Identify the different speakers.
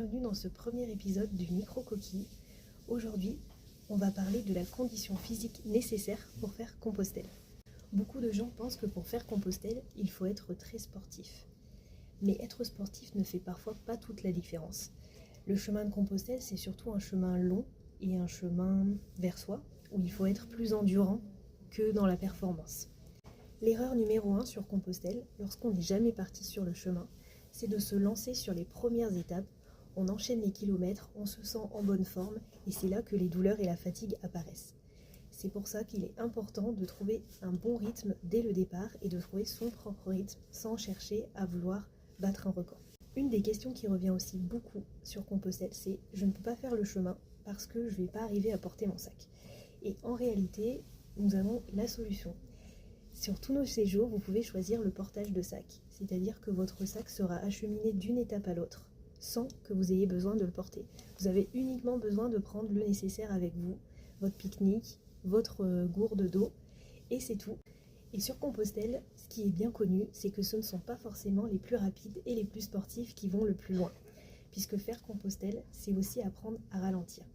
Speaker 1: bienvenue dans ce premier épisode du Micro-Coquille. Aujourd'hui, on va parler de la condition physique nécessaire pour faire Compostelle. Beaucoup de gens pensent que pour faire Compostelle, il faut être très sportif. Mais être sportif ne fait parfois pas toute la différence. Le chemin de Compostelle, c'est surtout un chemin long et un chemin vers soi, où il faut être plus endurant que dans la performance. L'erreur numéro 1 sur Compostelle, lorsqu'on n'est jamais parti sur le chemin, c'est de se lancer sur les premières étapes, on enchaîne les kilomètres, on se sent en bonne forme et c'est là que les douleurs et la fatigue apparaissent. C'est pour ça qu'il est important de trouver un bon rythme dès le départ et de trouver son propre rythme sans chercher à vouloir battre un record. Une des questions qui revient aussi beaucoup sur Compostelle, c'est « je ne peux pas faire le chemin parce que je ne vais pas arriver à porter mon sac ». Et en réalité, nous avons la solution. Sur tous nos séjours, vous pouvez choisir le portage de sac, c'est-à-dire que votre sac sera acheminé d'une étape à l'autre, sans que vous ayez besoin de le porter. Vous avez uniquement besoin de prendre le nécessaire avec vous, votre pique-nique, votre gourde d'eau, et c'est tout. Et sur Compostelle, ce qui est bien connu, c'est que ce ne sont pas forcément les plus rapides et les plus sportifs qui vont le plus loin, puisque faire Compostelle, c'est aussi apprendre à ralentir.